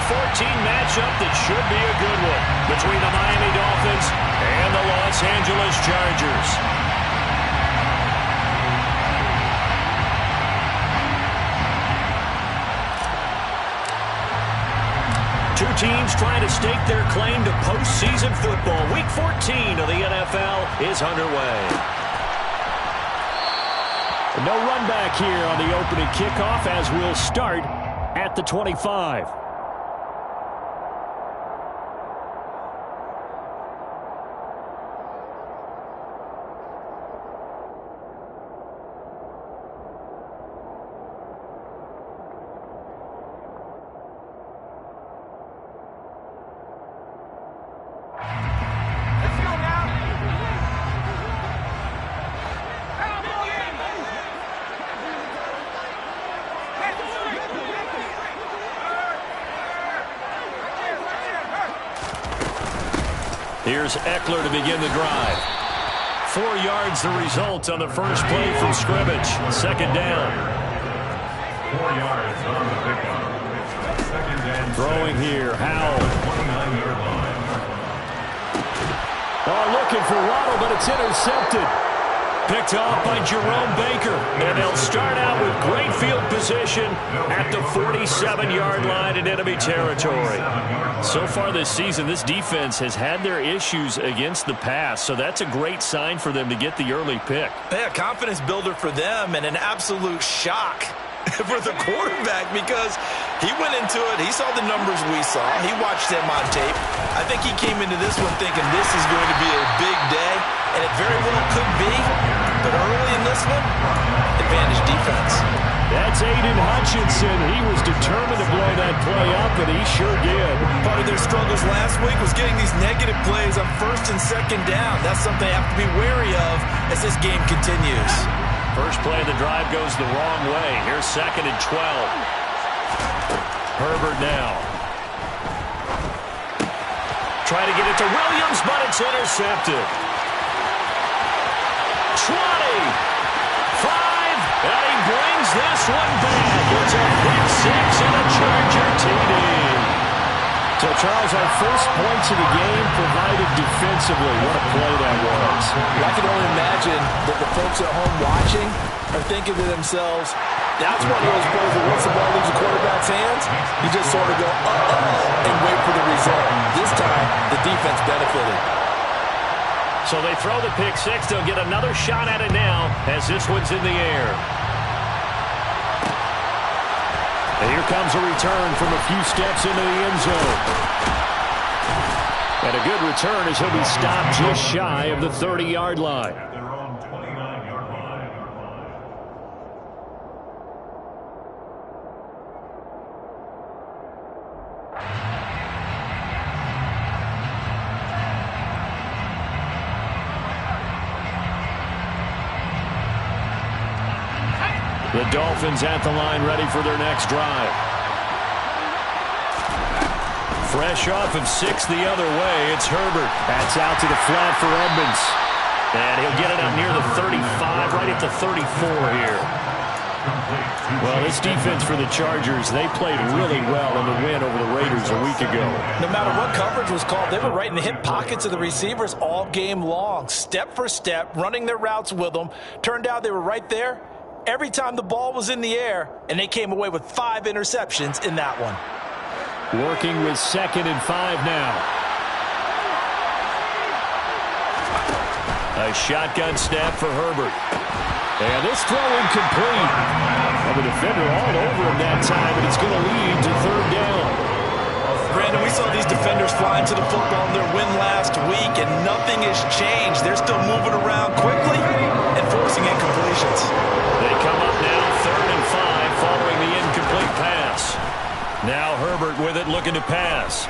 matchup that should be a good one between the Miami Dolphins and the Los Angeles Chargers. Two teams trying to stake their claim to postseason football. Week 14 of the NFL is underway. No run back here on the opening kickoff as we'll start at the 25. Here's Eckler to begin the drive. 4 yards the result on the first play from scrimmage. Second down. 4 yards on the pickup. Second down. Throwing here, Howell. 29-yard line. Oh, looking for Waddle, but it's intercepted. Picked off by Jerome Baker. And they'll start out with great field position at the 47-yard line in enemy territory. So far this season, this defense has had their issues against the pass, so that's a great sign for them to get the early pick. Yeah, confidence builder for them and an absolute shock for the quarterback because he went into it. He saw the numbers we saw. He watched them on tape. I think he came into this one thinking this is going to be a big day, and it very well could be. But early in this one, advantage defense. That's Aiden Hutchinson. He was determined to blow that play up, and he sure did. Part of their struggles last week was getting these negative plays on first and second down. That's something they have to be wary of as this game continues. First play of the drive goes the wrong way. Here's 2nd and 12. Herbert now. Try to get it to Williams, but it's intercepted. 20. 5. And he brings this one back. It's a pick six and a Charger TD. So, Charles, our first points of the game provided defensively. What a play that was. I can only imagine that the folks at home watching are thinking to themselves, that's one of those plays that once the ball leaves the quarterback's hands, you just sort of go, and wait for the result. This time, the defense benefited. So they throw the pick six. They'll get another shot at it now as this one's in the air. And here comes a return from a few steps into the end zone. And a good return as he'll be stopped just shy of the 30-yard line. At their own 29-yard line. The Dolphins at the line, ready for their next drive. Fresh off of 6 the other way, it's Herbert. That's out to the flat for Edmonds. And he'll get it out near the 35, right at the 34 here. Well, this defense for the Chargers, they played really well in the win over the Raiders a week ago. No matter what coverage was called, they were right in the hip pockets of the receivers all game long, step for step, running their routes with them. Turned out they were right there every time the ball was in the air, and they came away with 5 interceptions in that one. Working with 2nd and 5 now. A shotgun snap for Herbert. And this throw incomplete. And the defender all over him that time, and it's going to lead to 3rd down. Brandon, we saw these defenders flying to the football in their win last week, and nothing has changed. They're still moving around quickly and forcing incompletions. They come up now 3rd and 5 following the incomplete pass. Now Herbert with it, looking to pass.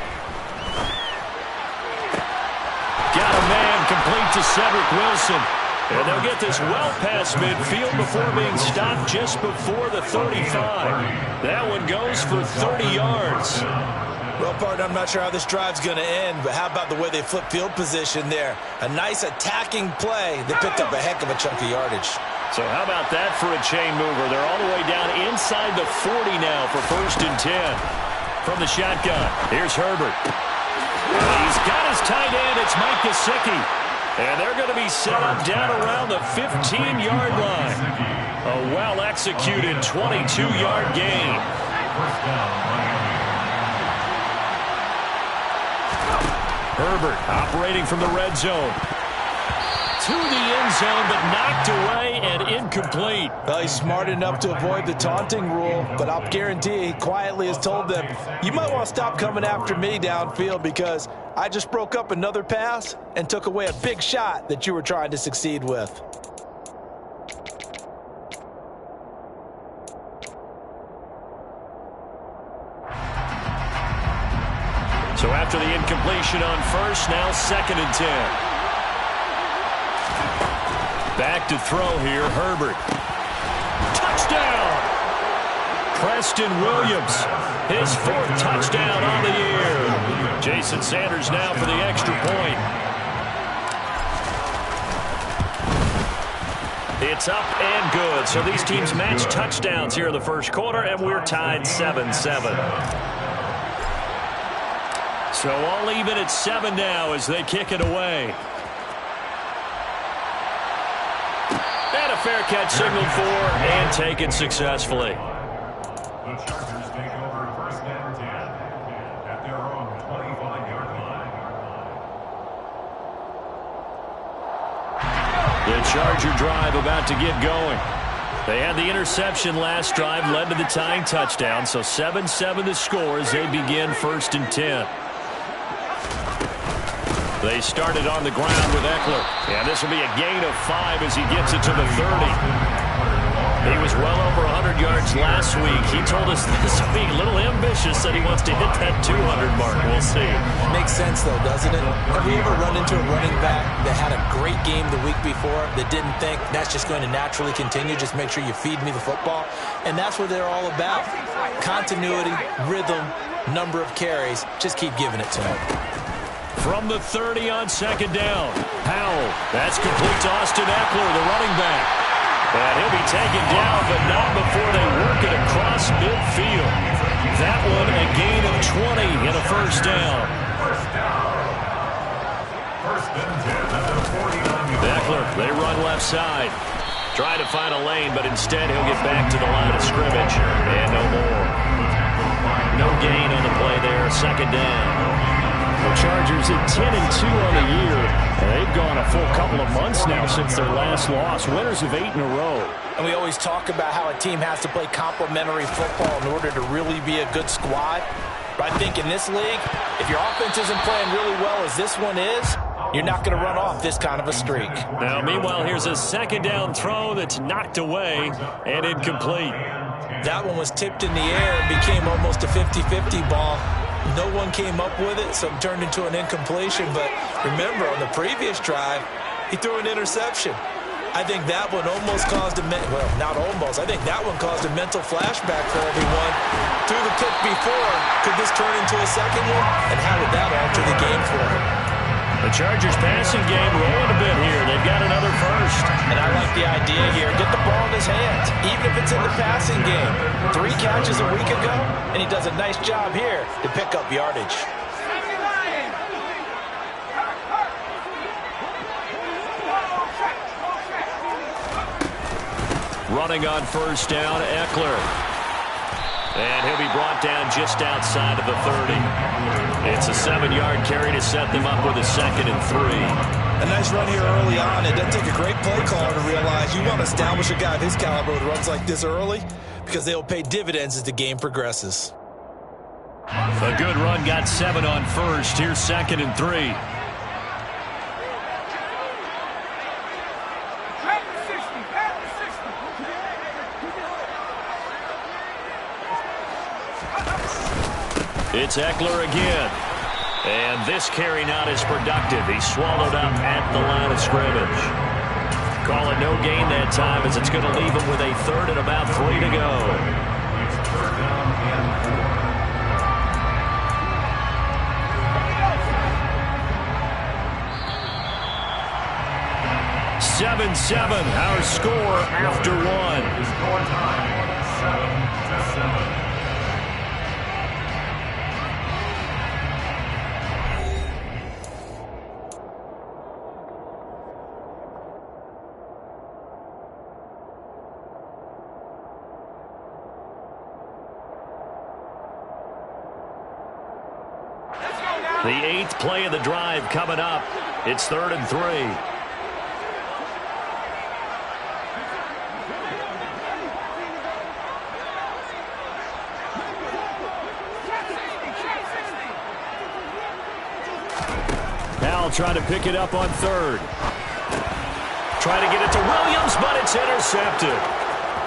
Got a man complete to Cedric Wilson. And they'll get this well past midfield before being stopped just before the 35. That one goes for 30 yards. Well, partner, I'm not sure how this drive's going to end, but how about the way they flip field position there? A nice attacking play. They picked up a heck of a chunk of yardage. So how about that for a chain mover? They're all the way down inside the 40 now for 1st and 10. from the shotgun. Here's Herbert. He's got his tight end. It's Mike Gesicki. And they're going to be set up down around the 15-yard line. A well-executed 22-yard gain. Herbert operating from the red zone. To the end zone, but knocked away and incomplete. Well, he's smart enough to avoid the taunting rule, but I'll guarantee he quietly has told them, you might want to stop coming after me downfield because I just broke up another pass and took away a big shot that you were trying to succeed with. So after the incompletion on first, now 2nd and 10. Back to throw here, Herbert. Touchdown! Preston Williams, his 4th touchdown on the year. Jason Sanders now for the extra point. It's up and good. So these teams match touchdowns here in the first quarter, and we're tied 7-7. So all even at 7 now as they kick it away. And a fair catch signaled for and taken successfully. The Chargers take over 1st and 10 at their own 25-yard line. The Charger drive about to get going. They had the interception last drive, led to the tying touchdown, so 7-7 the score as they begin 1st and 10. They started on the ground with Eckler. And this will be a gain of 5 as he gets it to the 30. He was well over 100 yards last week. He told us this will be a little ambitious, that he wants to hit that 200 mark. We'll see. Makes sense, though, doesn't it? Have we ever run into a running back that had a great game the week before that didn't think that's just going to naturally continue? Just make sure you feed me the football. And that's what they're all about. Continuity, rhythm, number of carries. Just keep giving it to him. From the 30 on 2nd down. Powell. That's complete to Austin Eckler, the running back. And he'll be taken down, but not before they work it across midfield. That one a gain of 20 and a 1st down. Eckler, they run left side. Try to find a lane, but instead he'll get back to the line of scrimmage. And no more. No gain on the play there, 2nd down. The Chargers at 10-2 on the year. They've gone a full couple of months now since their last loss. Winners of 8 in a row. And we always talk about how a team has to play complementary football in order to really be a good squad. But I think in this league, if your offense isn't playing really well as this one is, you're not going to run off this kind of a streak. Now, meanwhile, here's a 2nd down throw that's knocked away and incomplete. That one was tipped in the air and became almost a 50-50 ball. No one came up with it, so it turned into an incompletion. But remember, on the previous drive, he threw an interception. I think that one almost caused a well, not almost. I think that one caused a mental flashback for everyone. Threw the pick before. Could this turn into a second one? And how would that alter the game for him? The Chargers passing game rolling a bit here. They've got another 1st. And I like the idea here. Get the ball in his hands, even if it's in the passing game. 3 catches a week ago, and he does a nice job here to pick up yardage. Running on 1st down, Eckler. And he'll be brought down just outside of the 30. It's a 7-yard carry to set them up with a 2nd and 3. A nice run here early on. It doesn't take a great play caller to realize you want to establish a guy of his caliber who runs like this early because they will pay dividends as the game progresses. A good run got 7 on 1st. Here's 2nd and 3. It's Eckler again. And this carry not as productive. He's swallowed up at the line of scrimmage. Call it no gain that time as it's going to leave him with a 3rd and about 3 to go. It's 3rd down and 4. 7-7, our score after 1. Score time, 7-7. The 8th play of the drive coming up. It's 3rd and 3. Now trying to pick it up on 3rd. Trying to get it to Williams, but it's intercepted.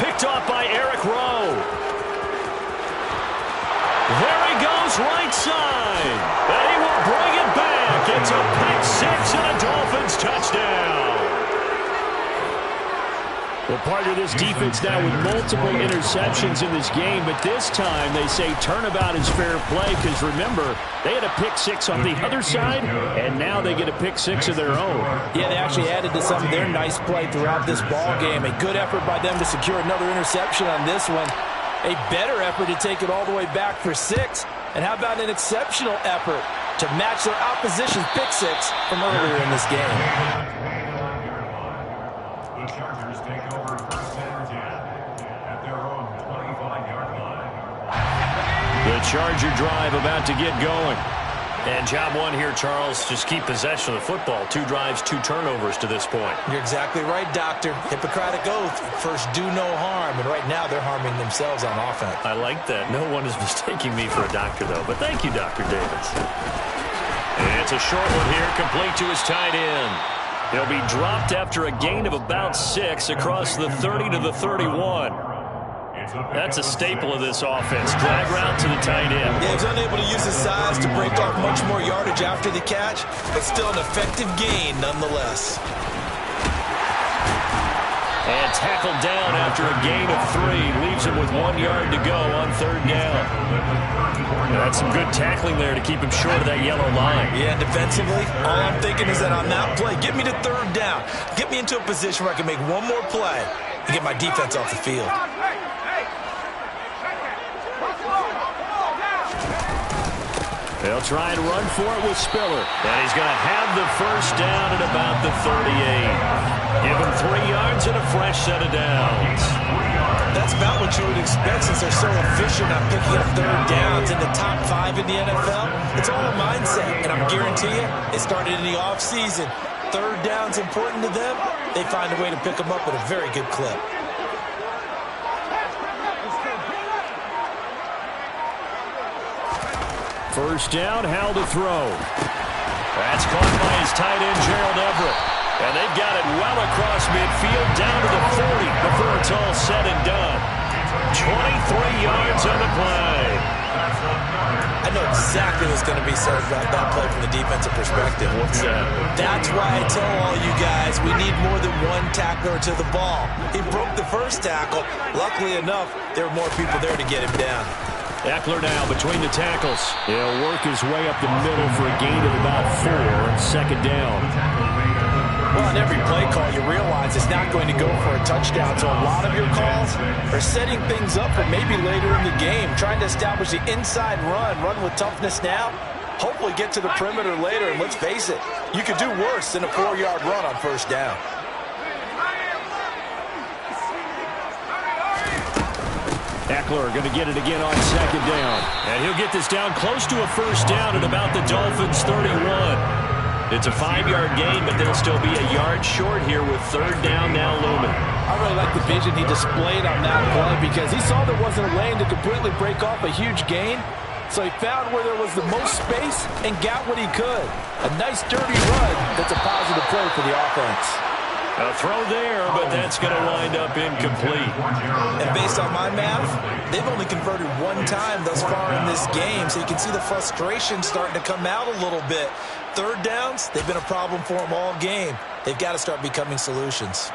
Picked off by Eric Rowe. There he goes, right side. And he will bring it back. It's a pick 6 and a Dolphins touchdown. Well, part of this defense now with multiple interceptions in this game, but this time they say turnabout is fair play because, remember, they had a pick 6 on the other side, and now they get a pick 6 of their own. Yeah, they actually added to some of their nice play throughout this ball game. A good effort by them to secure another interception on this one. A better effort to take it all the way back for 6. And how about an exceptional effort to match their opposition's pick 6 from earlier in this game? The Chargers take over 1st and 10 at their own 25-yard line. The Charger drive about to get going. And job one here, Charles, just keep possession of the football. 2 drives, 2 turnovers to this point. You're exactly right, Doctor. Hippocratic oath, first do no harm. And right now they're harming themselves on offense. I like that. No one is mistaking me for a doctor, though. But thank you, Dr. Davis. And it's a short one here, complete to his tight end. He'll be dropped after a gain of about 6 across the 30 to the 31. That's a staple of this offense. Drag route to the tight end. Yeah, he's unable to use his size to break off much more yardage after the catch, but still an effective gain nonetheless. And tackled down after a gain of 3. Leaves him with 1 yard to go on 3rd down. That's some good tackling there to keep him short of that yellow line. Yeah, defensively, all I'm thinking is that on that play, get me to 3rd down. Get me into a position where I can make one more play and get my defense off the field. They'll try and run for it with Spiller. And he's going to have the 1st down at about the 38. Give him 3 yards and a fresh set of downs. That's about what you would expect since they're so efficient at picking up 3rd downs in the top 5 in the NFL. It's all a mindset, and I guarantee you, it started in the offseason. 3rd down's important to them. They find a way to pick them up at a very good clip. First down, Howell to throw. That's caught by his tight end, Gerald Everett. And they've got it well across midfield, down to the 40 before it's all said and done. 23 yards on the play. I know exactly what's going to be said about that play from the defensive perspective. What's that? That's why I tell all you guys we need more than one tackler to the ball. He broke the first tackle. Luckily enough, there were more people there to get him down. Eckler now between the tackles. He'll work his way up the middle for a gain of about 4. 2nd down. Well, on every play call, you realize it's not going to go for a touchdown. So a lot of your calls are setting things up for maybe later in the game, trying to establish the inside run with toughness now, hopefully get to the perimeter later. And let's face it, you could do worse than a 4-yard run on 1st down. Eckler going to get it again on 2nd down. And he'll get this down close to a 1st down at about the Dolphins' 31. It's a 5-yard gain, but they'll still be a yard short here with 3rd down now looming. I really like the vision he displayed on that play because he saw there wasn't a lane to completely break off a huge gain. So he found where there was the most space and got what he could. A nice dirty run that's a positive play for the offense. A throw there, but that's going to wind up incomplete. And based on my math, they've only converted 1 time thus far in this game, so you can see the frustration starting to come out a little bit. 3rd downs, they've been a problem for them all game. They've got to start becoming solutions.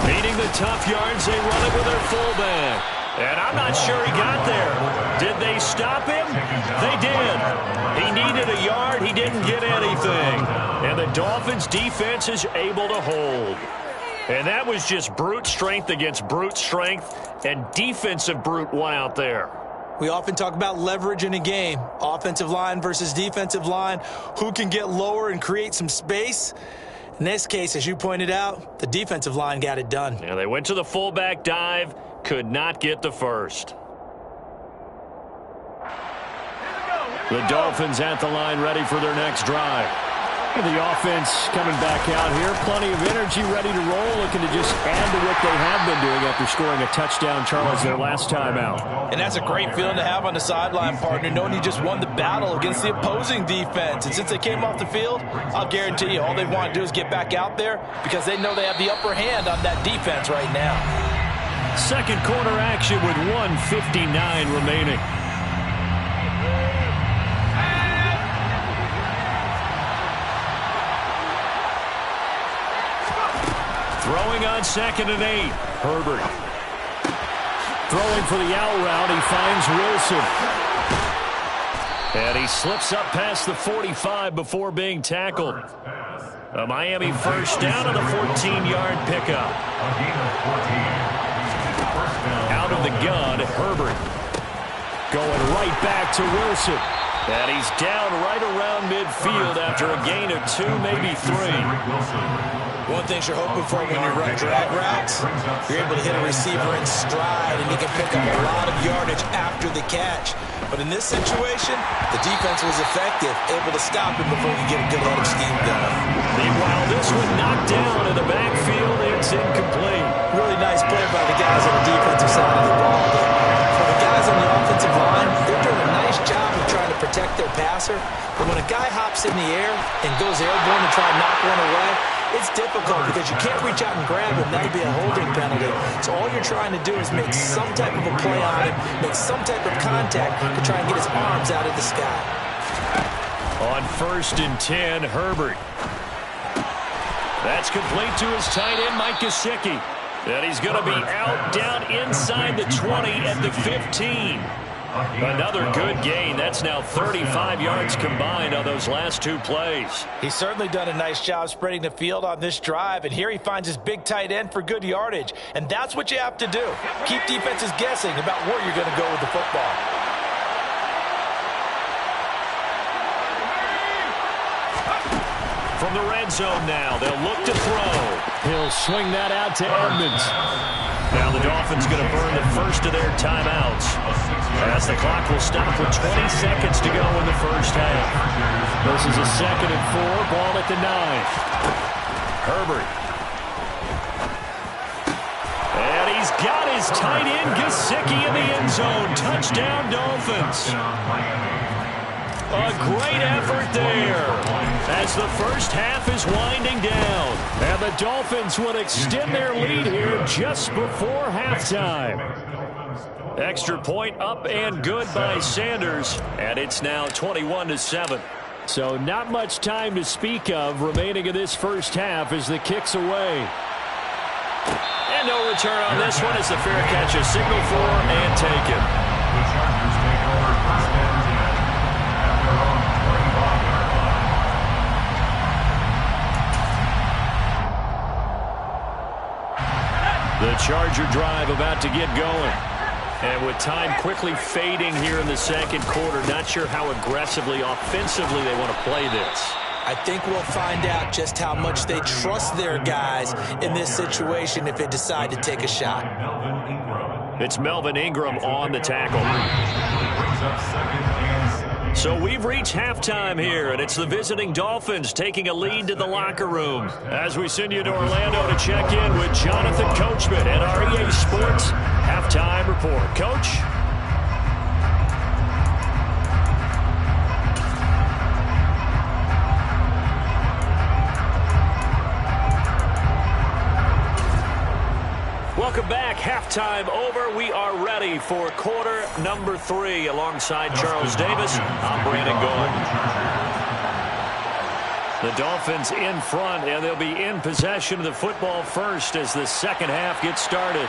Needing the tough yards, they run it with their fullback. And I'm not sure he got there. Did they stop him? They did. He needed a yard. He didn't get anything. And the Dolphins' defense is able to hold. And that was just brute strength against brute strength and defensive brute one out there. We often talk about leverage in a game. Offensive line versus defensive line. Who can get lower and create some space? In this case, as you pointed out, the defensive line got it done. Yeah, they went to the fullback dive, could not get the first. The Dolphins at the line, ready for their next drive. The offense coming back out here. Plenty of energy, ready to roll, looking to just add to what they have been doing after scoring a touchdown, Charles, their last time out. And that's a great feeling to have on the sideline, partner, knowing you just won the battle against the opposing defense. And since they came off the field, I'll guarantee you all they want to do is get back out there because they know they have the upper hand on that defense right now. Second quarter action with 1:59 remaining. Throwing on 2nd and 8. Herbert. Throwing for the out route. He finds Wilson. And he slips up past the 45 before being tackled. A Miami first down on the 14-yard pickup. Out of the gun, Herbert. Going right back to Wilson. And he's down right around midfield after a gain of 2, maybe 3. One thing you're hoping for when you run drag routes, you're able to hit a receiver in stride, and he can pick up a lot of yardage after the catch. But in this situation, the defense was effective, able to stop him before he get a good head of steam going. Meanwhile, this one knocked down in the backfield. It's incomplete. Really nice play by the guys on the defensive side of the ball. But for the guys on the offensive line, they're doing a nice job of trying to protect their passer. But when a guy hops in the air and goes airborne to try and knock one away, it's difficult because you can't reach out and grab him. That'll be a holding penalty. So all you're trying to do is make some type of a play on him, make some type of contact to try and get his arms out of the sky. On 1st and 10, Herbert. That's complete to his tight end, Mike Gesicki. And he's going to be out down inside the 20 at the 15. Another good gain. That's now 35 yards combined on those last 2 plays. He's certainly done a nice job spreading the field on this drive, and here he finds his big tight end for good yardage. And that's what you have to do. Keep defenses guessing about where you're going to go with the football. From the red zone now, they'll look to throw. He'll swing that out to Edmonds. Now the Dolphins going to burn the first of their timeouts as the clock will stop with 20 seconds to go in the first half. This is a 2nd and 4, ball at the 9. Herbert. And he's got his tight end Gesicki in the end zone. Touchdown Dolphins. A great effort there as the first half is winding down. And the Dolphins will extend their lead here just before halftime. Extra point up and good by Sanders. And it's now 21-7. So not much time to speak of remaining in this first half as the kick's away. And no return on this one as the fair catch is signaled for and taken. The Chargers take over 1st and 10 at their own 35 yard line. The Charger drive about to get going. And with time quickly fading here in the second quarter, not sure how aggressively, offensively they want to play this. I think we'll find out just how much they trust their guys in this situation if they decide to take a shot. It's Melvin Ingram on the tackle. So we've reached halftime here, and it's the visiting Dolphins taking a lead to the locker room. As we send you to Orlando to check in with Jonathan Coachman at our EA Sports Halftime Report. Coach? Welcome back. Halftime over. We are ready for quarter number 3 alongside Charles Davis. I'm Brandon Gaul. The Dolphins in front, and they'll be in possession of the football first as the second half gets started.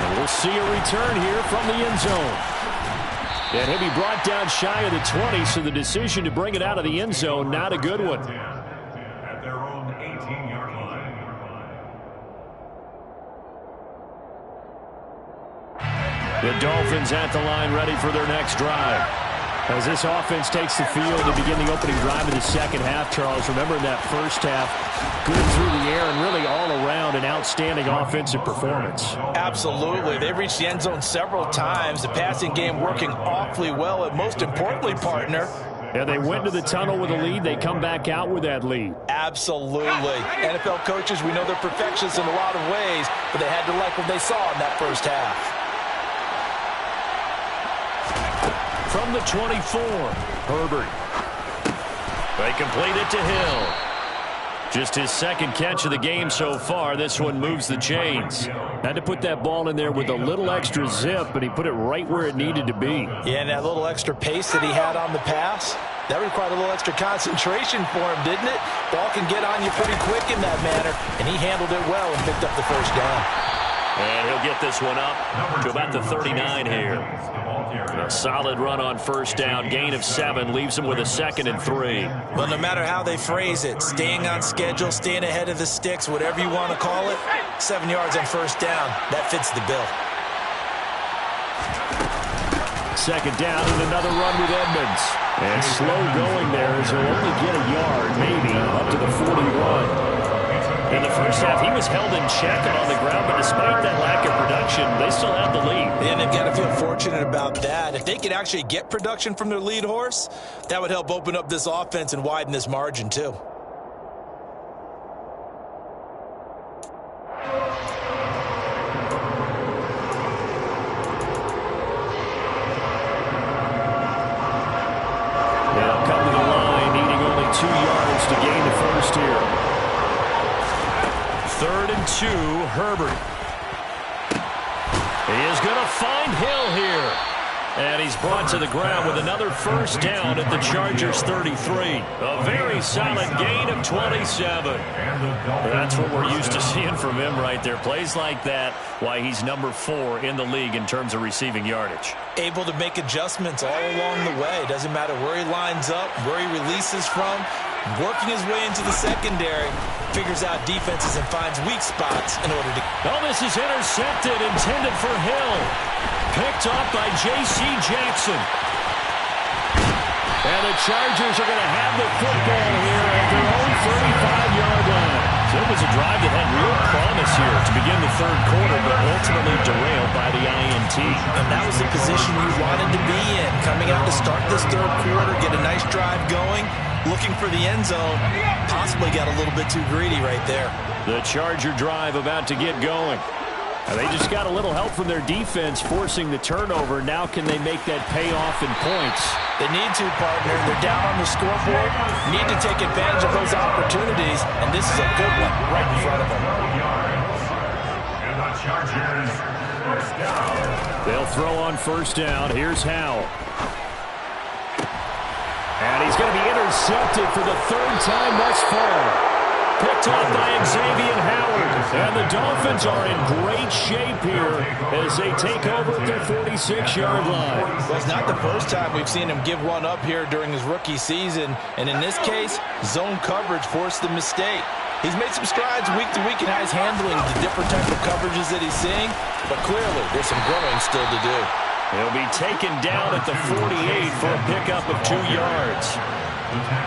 And we'll see a return here from the end zone. And he'll be brought down shy of the 20, so the decision to bring it out of the end zone, not a good one. At their own 18-yard line. The Dolphins at the line ready for their next drive. As this offense takes the field to begin the opening drive of the second half, Charles, remember in that first half, good through the air and really all around an outstanding offensive performance. Absolutely. They reached the end zone several times. The passing game working awfully well, and most importantly, partner, yeah, they went to the tunnel with a lead. They come back out with that lead. Absolutely. NFL coaches, we know they're perfectionists in a lot of ways, but they had to like what they saw in that first half. From the 24, Herbert. They complete it to Hill. Just his second catch of the game so far. This one moves the chains. Had to put that ball in there with a little extra zip, but he put it right where it needed to be. Yeah, and that little extra pace that he had on the pass, that required a little extra concentration for him, didn't it? Ball can get on you pretty quick in that manner, and he handled it well and picked up the first down. And he'll get this one up to about the 39 here. A solid run on first down. Gain of 7 leaves him with a 2nd and 3. But no matter how they phrase it, staying on schedule, staying ahead of the sticks, whatever you want to call it, 7 yards on first down, that fits the bill. Second down and another run with Edmonds. And slow going there as he'll only get a yard, maybe, up to the 41. In the first half, he was held in check and on the ground, but despite that lack of production, they still have the lead. And they've got to feel fortunate about that. If they could actually get production from their lead horse, that would help open up this offense and widen this margin, too. They'll come to the line, needing only 2 yards to gain the first here. 3rd and 2, Herbert. He is going to find Hill here. And he's brought to the ground with another first down at the Chargers' 33. A very solid gain of 27. That's what we're used to seeing from him right there. Plays like that, why he's number 4 in the league in terms of receiving yardage. Able to make adjustments all along the way. Doesn't matter where he lines up, where he releases from. Working his way into the secondary, figures out defenses and finds weak spots in order to... Oh, this is intercepted, intended for Hill. Picked off by J.C. Jackson. And the Chargers are going to have the football here at their own 35-yard line. So it was a drive that had real promise here to begin the third quarter, but ultimately derailed by the INT. And that was the position you wanted to be in. Coming out to start this third quarter, get a nice drive going, looking for the end zone. Possibly got a little bit too greedy right there. The Charger drive about to get going. They just got a little help from their defense forcing the turnover. Now can they make that pay off in points? They need to, partner. They're down on the scoreboard. Need to take advantage of those opportunities, and this is a good one right in front of them. And the Chargers, first down. They'll throw on first down. Here's Howell. And he's going to be intercepted for the 3rd time thus far. Picked off by Xavier Howard. And the Dolphins are in great shape here as they take over at their 46-yard line. Well, it's not the first time we've seen him give one up here during his rookie season. And in this case, zone coverage forced the mistake. He's made some strides week to week in how he's handling the different type of coverages that he's seeing. But clearly, there's some growing still to do. He'll be taken down at the 48 for a pickup of 2 yards.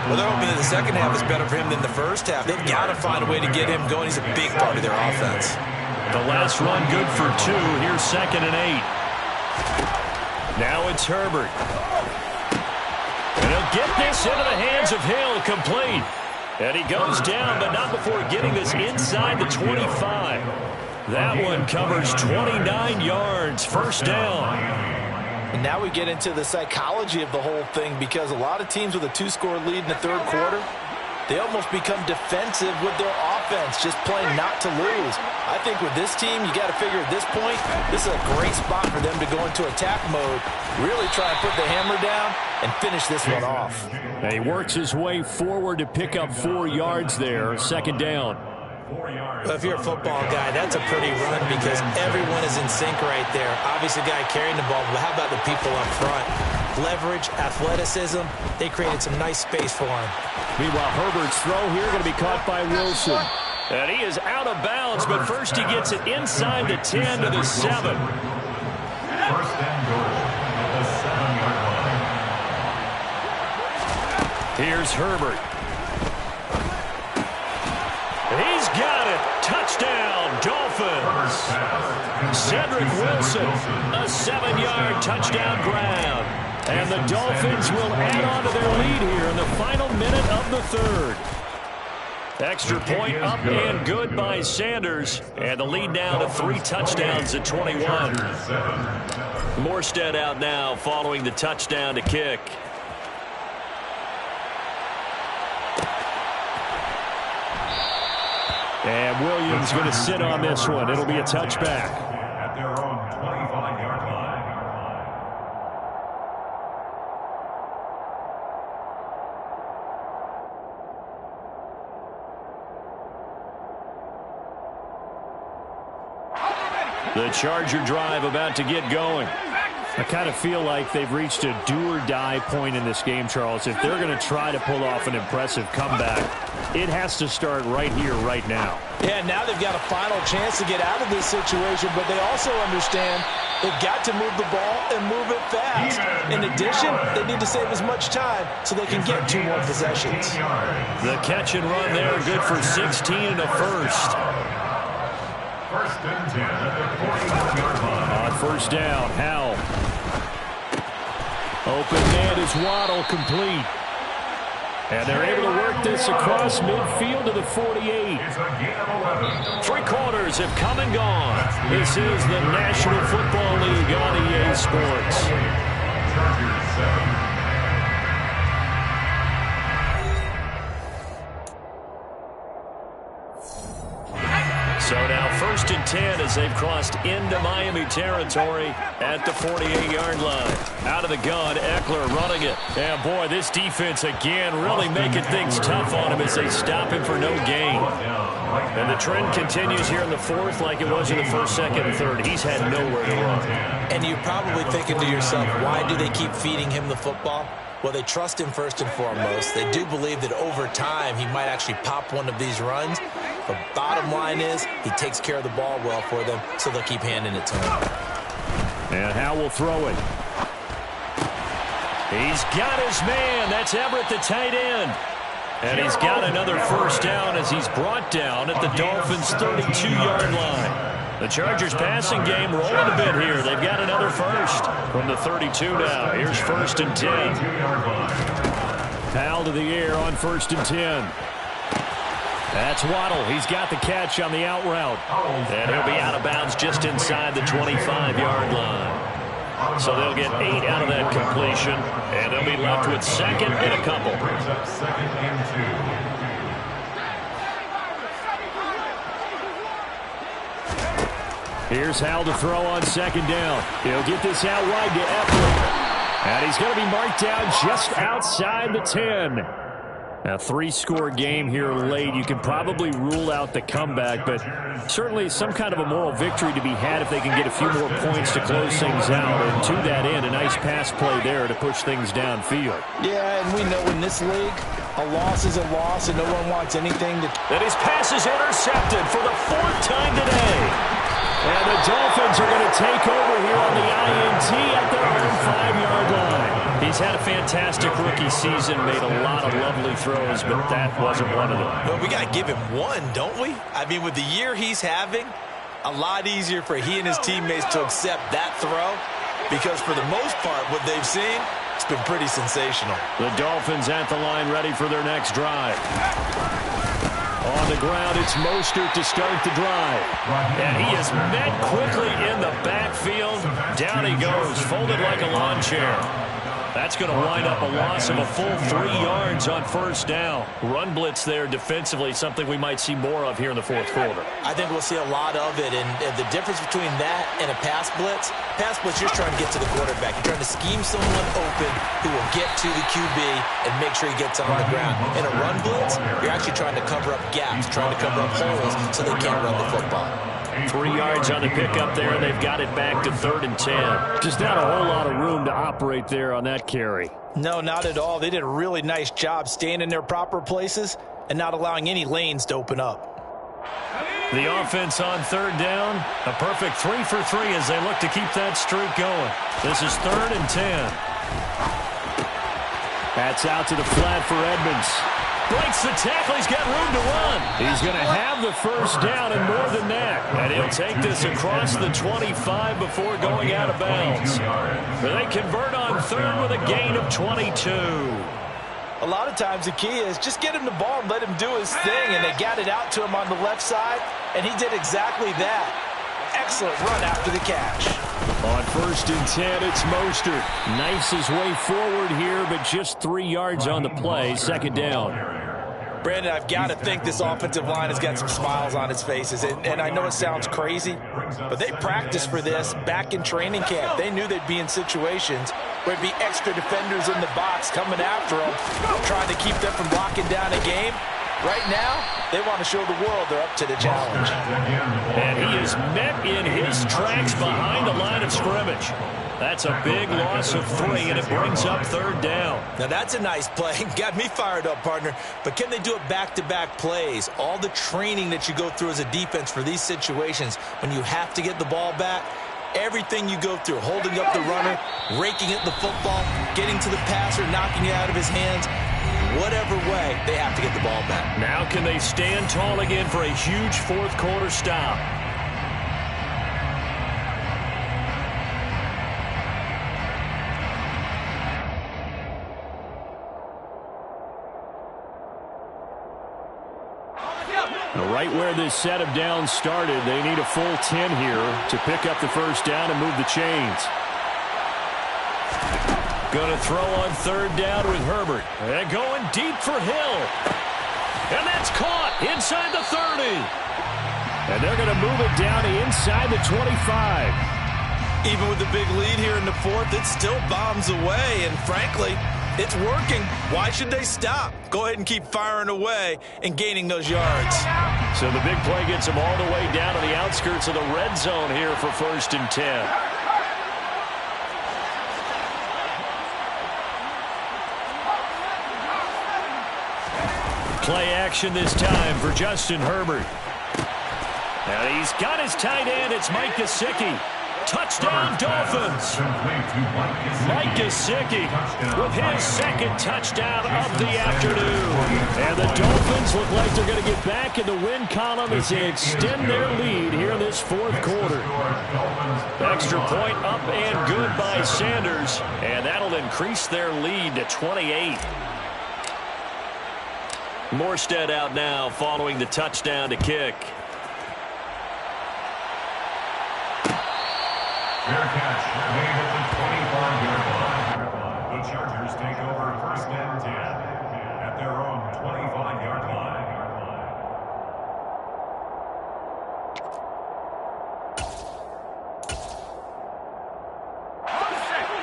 Well, they're hoping that the second half is better for him than the first half. They've got to find a way to get him going. He's a big part of their offense. The last run good for 2. Here's 2nd and 8. Now it's Herbert. And he'll get this into the hands of Hill, complete. And he goes down, but not before getting this inside the 25. That one covers 29 yards. First down. And now we get into the psychology of the whole thing, because a lot of teams with a 2-score lead in the third quarter, they almost become defensive with their offense, just playing not to lose. I think with this team, you got to figure at this point, this is a great spot for them to go into attack mode, really try and put the hammer down and finish this one off. And he works his way forward to pick up 4 yards there. 2nd down. Well, if you're a football guy, that's a pretty run because everyone is in sync right there. Obviously, the guy carrying the ball, but how about the people up front? Leverage, athleticism, they created some nice space for him. Meanwhile, Herbert's throw here going to be caught by Wilson. And he is out of bounds, but first he gets it inside the 10 to the 7. First and goal at the 7-yard line. Here's Herbert. He's got it. Touchdown, Dolphins. Cedric Wilson, a 7-yard touchdown grab. And the Dolphins will add on to their lead here in the final minute of the third. Extra point up and good by Sanders. And the lead now to 3 touchdowns at 21. Morstead out now following the touchdown to kick. And Williams going to sit on this one. It'll be a touchback. At their own 25-yard line. The Charger drive about to get going. I kind of feel like they've reached a do-or-die point in this game, Charles. If they're going to try to pull off an impressive comeback, it has to start right here, right now. Yeah, now they've got a final chance to get out of this situation, but they also understand they've got to move the ball and move it fast. In addition, they need to save as much time so they can get 2 more possessions. The catch and run there, good for 16 and a first. First and 10 at the 41-yard line. On first down, Howell. Open man is Waddle, complete. And they're able to work this across midfield to the 48. It's a gain of 11. 3 quarters have come and gone. This is the National Football League on EA Sports. Chargers 7. So now first and 10 as they've crossed into Miami territory at the 48-yard line. Out of the gun, Eckler running it. And boy, this defense again really making things tough on him as they stop him for no gain. And the trend continues here in the fourth like it was in the first, second, and third. He's had nowhere to run. And you're probably thinking to yourself, why do they keep feeding him the football? Well, they trust him first and foremost. They do believe that over time he might actually pop one of these runs. But bottom line is he takes care of the ball well for them, so they'll keep handing it to him. And Howe will throw it. He's got his man. That's Everett, the tight end. And he's got another first down as he's brought down at the Dolphins' 32-yard line. The Chargers passing game rolling a bit here. They've got another first from the 32 now. Here's first and 10. Powell to the air on first and 10. That's Waddle. He's got the catch on the out route. And he'll be out of bounds just inside the 25-yard line. So they'll get 8 out of that completion. And they'll be left with second and a couple. Brings up second and 2. Here's Howell to throw on second down. He'll get this out wide to Eckler. And he's going to be marked down just outside the 10. A 3-score game here late. You can probably rule out the comeback, but certainly some kind of a moral victory to be had if they can get a few more points to close things out. And to that end, a nice pass play there to push things downfield. Yeah, and we know in this league, a loss is a loss, and no one wants anything to... And his pass is intercepted for the 4th time today. And the Dolphins are going to take over here on the INT at their own 5-yard line. He's had a fantastic rookie season, made a lot of lovely throws, but that wasn't one of them. Well, we got to give him one, don't we? I mean, with the year he's having, a lot easier for he and his teammates to accept that throw because for the most part, what they've seen, it's been pretty sensational. The Dolphins at the line ready for their next drive. On the ground, it's Mostert to start the drive. And he is met quickly in the backfield. Down he goes, folded like a lawn chair. That's going to wind up a loss of a full 3 yards on first down. Run blitz there defensively, something we might see more of here in the fourth quarter. I think we'll see a lot of it, and the difference between that and a pass blitz, you're trying to get to the quarterback. You're trying to scheme someone open who will get to the QB and make sure he gets on the ground. In a run blitz, you're actually trying to cover up gaps, trying to cover up holes so they can't run the football. 3 yards on the pickup there, and they've got it back to 3rd and 10. Just not a whole lot of room to operate there on that carry. No, not at all. They did a really nice job staying in their proper places and not allowing any lanes to open up. The offense on 3rd down, a perfect 3 for 3 as they look to keep that streak going. This is 3rd and 10. That's out to the flat for Edmonds. Breaks the tackle. He's got room to run. He's going to have the first down and more than that. And he'll take this across the 25 before going out of bounds. But they convert on third with a gain of 22. A lot of times the key is just get him the ball and let him do his thing. And they got it out to him on the left side, and he did exactly that. Excellent run after the catch. On 1st and 10, it's Mostert. Knifes his way forward here, but just 3 yards on the play. 2nd down. Brandon, I've got to think this offensive line has got some smiles on its faces. And I know it sounds crazy, but they practiced for this back in training camp. They knew they'd be in situations where it'd be extra defenders in the box coming after them, trying to keep them from locking down a game. Right now, they want to show the world they're up to the challenge. And he is met in his tracks behind the line of scrimmage. That's a big loss of 3, and it brings up 3rd down. Now, that's a nice play. Got me fired up, partner. But can they do it back-to-back plays? All the training that you go through as a defense for these situations, when you have to get the ball back, everything you go through, holding up the runner, raking at the football, getting to the passer, knocking it out of his hands, whatever way, they have to get the ball back. Now can they stand tall again for a huge 4th quarter stop? Right where this set of downs started, they need a full 10 here to pick up the first down and move the chains. Going to throw on 3rd down with Herbert. And going deep for Hill. And that's caught inside the 30. And they're going to move it down to inside the 25. Even with the big lead here in the 4th, it still bombs away. And frankly, it's working. Why should they stop? Go ahead and keep firing away and gaining those yards. So the big play gets them all the way down to the outskirts of the red zone here for 1st and 10. Play action this time for Justin Herbert. And he's got his tight end. It's Mike Gesicki. Touchdown, Dolphins. Mike Gesicki with his 2nd touchdown of the afternoon. And the Dolphins look like they're going to get back in the win column as they extend their lead here in this 4th quarter. Extra point up and good by Sanders. And that'll increase their lead to 28. Morstead out now following the touchdown to kick. Fair catch made at the 25-yard line. The Chargers take over 1st and 10 at their own 25-yard line.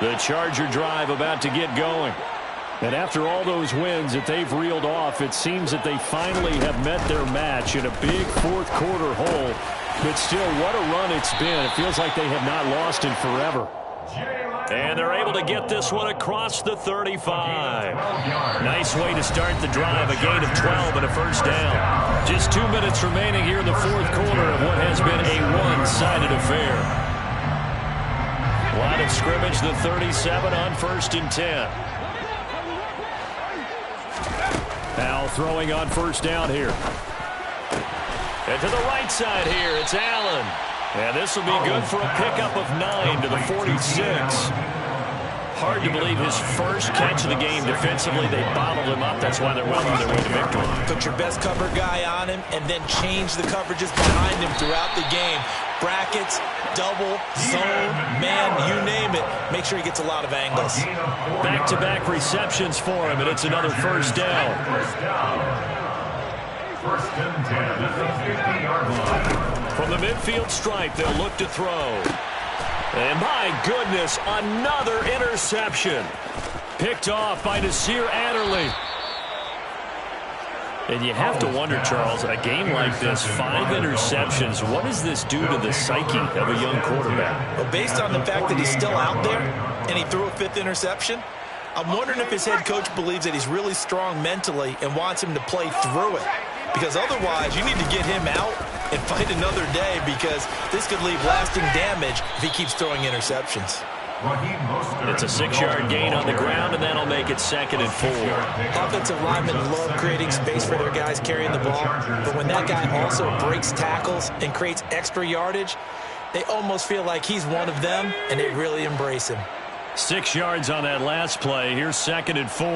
The Charger drive about to get going. And after all those wins that they've reeled off, it seems that they finally have met their match in a big 4th quarter hole. But still, what a run it's been. It feels like they have not lost in forever. And they're able to get this one across the 35. Nice way to start the drive, a gain of 12 and a first down. Just 2 minutes remaining here in the 4th quarter of what has been a one-sided affair. Line of scrimmage, the 37 on 1st and 10. Now throwing on 1st down here. And to the right side here, it's Allen. And this will be good for a pickup of 9 to the 46. Hard to believe his first catch of the game defensively. They bottled him up. That's why they're well on their way to victory. Put your best cover guy on him and then change the coverages behind him throughout the game. Brackets, double, zone, man, you name it. Make sure he gets a lot of angles. Back-to-back receptions for him, and it's another first down. 1st and 10 at the 50-yard line. From the midfield stripe, they'll look to throw. And my goodness, another interception. Picked off by Nasir Adderley. And you have to wonder, Charles, a game like this, 5 interceptions, what does this do to the psyche of a young quarterback? Well, based on the fact that he's still out there and he threw a 5th interception, I'm wondering if his head coach believes that he's really strong mentally and wants him to play through it. Because otherwise, you need to get him out and fight another day, because this could leave lasting damage if he keeps throwing interceptions. Raheem Mostert. It's a 6-yard gain on the ground, and that'll make it 2nd and 4. Offensive linemen love creating space for their guys carrying the ball, but when that guy also breaks tackles and creates extra yardage, they almost feel like he's one of them, and they really embrace him. 6 yards on that last play. Here's 2nd and 4.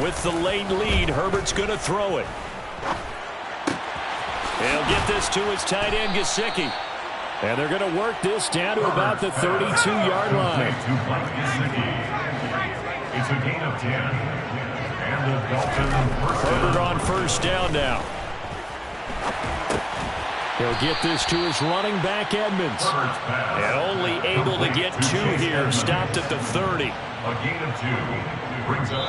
With the late lead, Herbert's going to throw it. He'll get this to his tight end, Gesicki. And they're going to work this down to about the 32-yard line. It's a gain of 10. And the Dolphins Herbert on first down now. He'll get this to his running back, Edmonds. And only able to get 2 here. Stopped at the 30. A gain of 2. Brings up.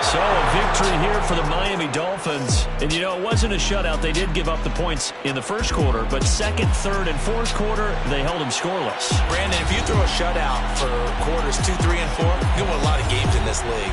So a victory here for the Miami Dolphins. And, you know, it wasn't a shutout. They did give up the points in the first quarter. But second, third, and fourth quarter, they held them scoreless. Brandon, if you throw a shutout for quarters 2, 3, and 4, you win a lot of games in this league.